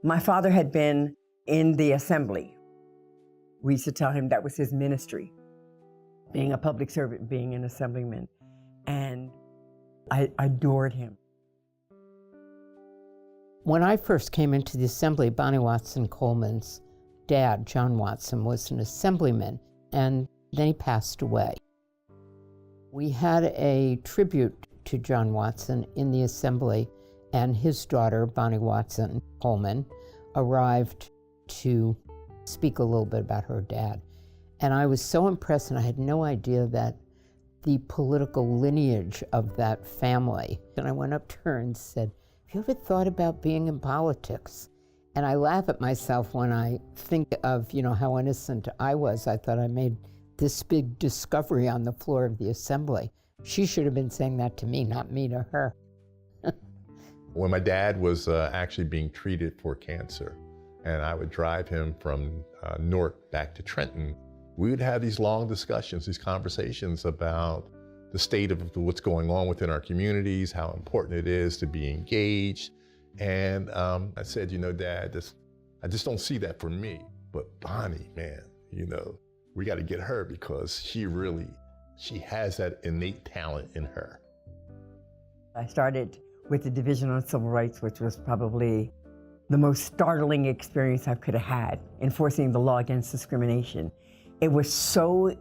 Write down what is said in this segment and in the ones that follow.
My father had been in the assembly. We used to tell him that was his ministry, being a public servant, being an assemblyman. And I adored him. When I first came into the assembly, Bonnie Watson Coleman's dad, John Watson, was an assemblyman, and then he passed away. We had a tribute to John Watson in the assembly, and his daughter, Bonnie Watson Coleman, arrived to speak a little bit about her dad. And I was so impressed, and I had no idea that the political lineage of that family. And I went up to her and said, "Have you ever thought about being in politics?" And I laugh at myself when I think of, how innocent I was. I thought I made this big discovery on the floor of the assembly. She should have been saying that to me, not me to her. When my dad was actually being treated for cancer, and I would drive him from Newark back to Trenton, we would have these long discussions, these conversations about the state of what's going on within our communities, how important it is to be engaged. And I said, Dad, I just don't see that for me. But Bonnie, man, we got to get her because she has that innate talent in her. I started with the Division on Civil Rights, which was probably the most startling experience I could have had, enforcing the law against discrimination. It was so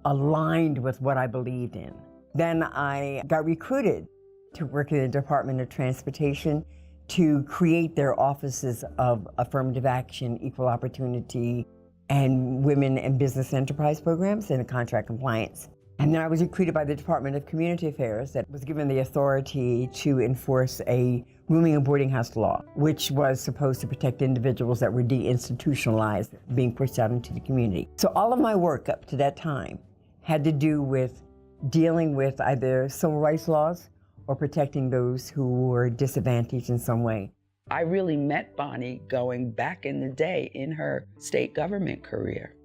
aligned with what I believed in. Then I got recruited to work in the Department of Transportation to create their offices of affirmative action, equal opportunity, and women and business enterprise programs and contract compliance. And then I was recruited by the Department of Community Affairs that was given the authority to enforce a rooming and boarding house law, which was supposed to protect individuals that were deinstitutionalized, being pushed out into the community. So all of my work up to that time had to do with dealing with either civil rights laws or protecting those who were disadvantaged in some way. I really met Bonnie going back in the day in her state government career.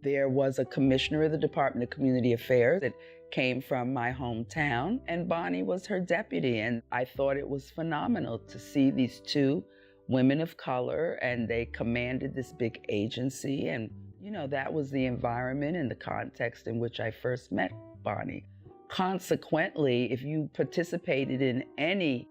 There was a commissioner of the Department of Community Affairs that came from my hometown, and Bonnie was her deputy. And I thought it was phenomenal to see these two women of color, and they commanded this big agency. And, that was the environment and the context in which I first met Bonnie. Consequently, if you participated in any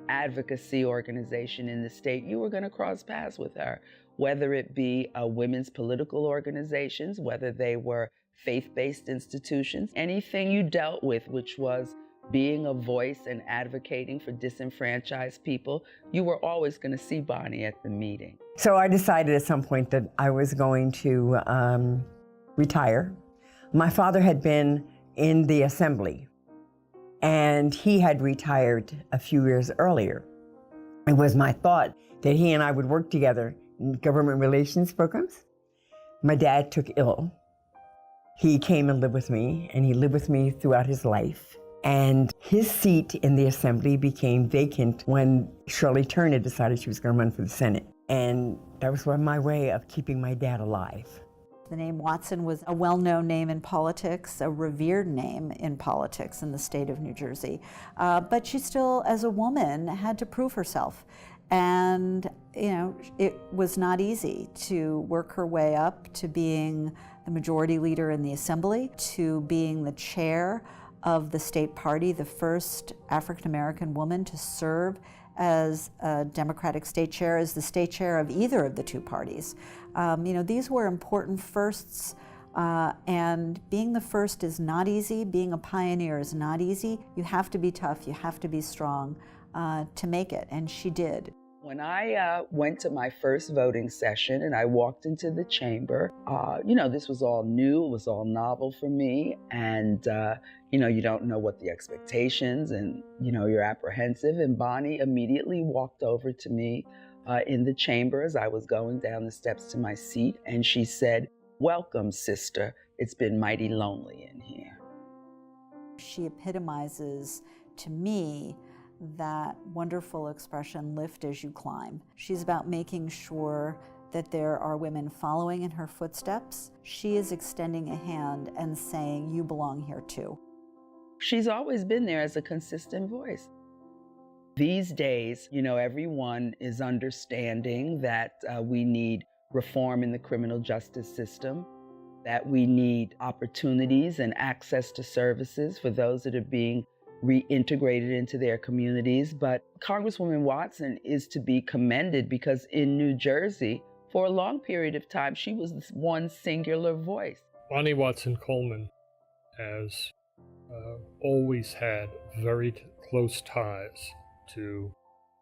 advocacy organization in the state, you were going to cross paths with her, whether it be women's political organizations, whether they were faith-based institutions, anything you dealt with, which was being a voice and advocating for disenfranchised people, you were always going to see Bonnie at the meeting. So I decided at some point that I was going to retire. My father had been in the assembly, and he had retired a few years earlier. It was my thought that he and I would work together in government relations programs. My dad took ill. He came and lived with me, and he lived with me throughout his life. And his seat in the assembly became vacant when Shirley Turner decided she was going to run for the Senate. And that was my way of keeping my dad alive. The name Watson was a well-known name in politics, a revered name in politics in the state of New Jersey. But she still, as a woman, had to prove herself. And, it was not easy to work her way up to being the majority leader in the assembly, to being the chair of the state party, the first African-American woman to serve as a Democratic state chair, as the state chair of either of the two parties. These were important firsts, and being the first is not easy. Being a pioneer is not easy. You have to be tough, you have to be strong to make it, and she did. When I went to my first voting session and I walked into the chamber, this was all new, it was all novel for me, and you don't know what the expectations, and you're apprehensive. And Bonnie immediately walked over to me in the chamber as I was going down the steps to my seat, and she said, "Welcome, sister. It's been mighty lonely in here." She epitomizes to me that wonderful expression, lift as you climb. She's about making sure that there are women following in her footsteps. She is extending a hand and saying, you belong here too. She's always been there as a consistent voice. These days, everyone is understanding that we need reform in the criminal justice system, that we need opportunities and access to services for those that are being reintegrated into their communities. But Congresswoman Watson is to be commended because in New Jersey, for a long period of time, she was this one singular voice. Bonnie Watson Coleman has always had very close ties to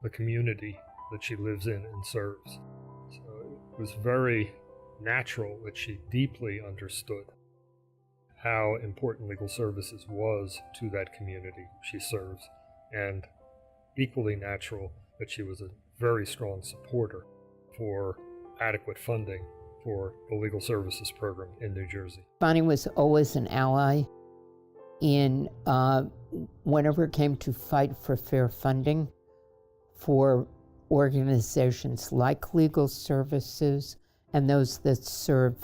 the community that she lives in and serves. So it was very natural that she deeply understood how important legal services was to that community she serves, and equally natural that she was a very strong supporter for adequate funding for the legal services program in New Jersey. Bonnie was always an ally in whenever it came to fight for fair funding for organizations like legal services and those that serve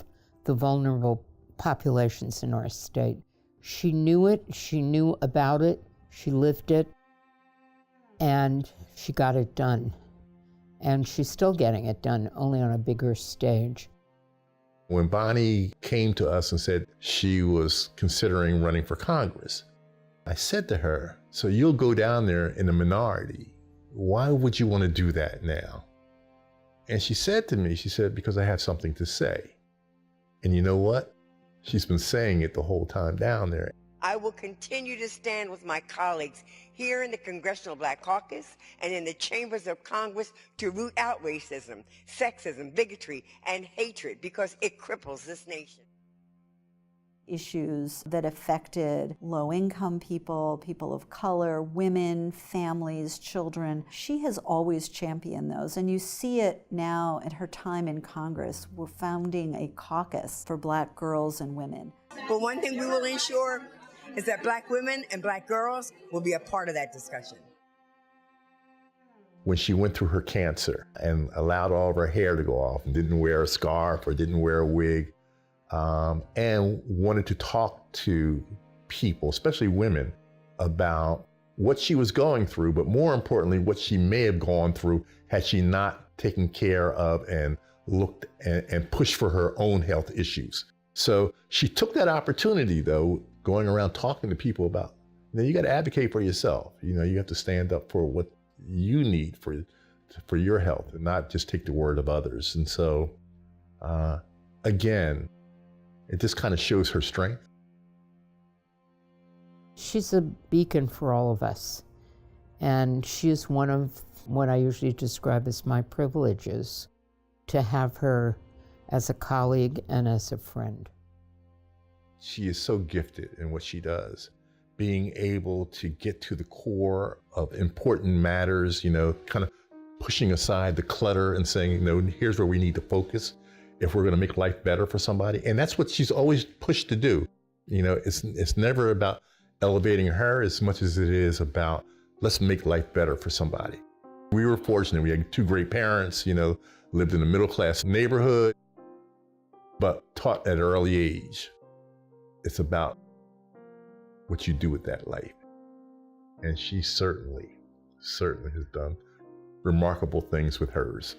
the vulnerable populations in our state. She knew it, she knew about it, she lived it, and she got it done. And she's still getting it done, only on a bigger stage. When Bonnie came to us and said she was considering running for Congress, I said to her, so you'll go down there in the minority. Why would you want to do that now? And she said to me, she said, because I have something to say. And you know what? She's been saying it the whole time down there. I will continue to stand with my colleagues here in the Congressional Black Caucus and in the chambers of Congress to root out racism, sexism, bigotry, and hatred because it cripples this nation. Issues that affected low-income people, people of color, women, families, children. She has always championed those, and you see it now at her time in Congress. We're founding a caucus for Black girls and women. But one thing we will ensure is that Black women and Black girls will be a part of that discussion. When she went through her cancer and allowed all of her hair to go off and didn't wear a scarf or didn't wear a wig, and wanted to talk to people, especially women, about what she was going through, but more importantly, what she may have gone through had she not taken care of and looked and pushed for her own health issues. So she took that opportunity, though, going around talking to people about, you got to advocate for yourself. You have to stand up for what you need for your health and not just take the word of others. And so, again, it just kind of shows her strength. She's a beacon for all of us. And she is one of what I usually describe as my privileges, to have her as a colleague and as a friend. She is so gifted in what she does, being able to get to the core of important matters, kind of pushing aside the clutter and saying, here's where we need to focus if we're going to make life better for somebody. And that's what she's always pushed to do. It's never about elevating her as much as it is about let's make life better for somebody. We were fortunate. We had two great parents, lived in a middle-class neighborhood, but taught at an early age. It's about what you do with that life. And she certainly has done remarkable things with hers.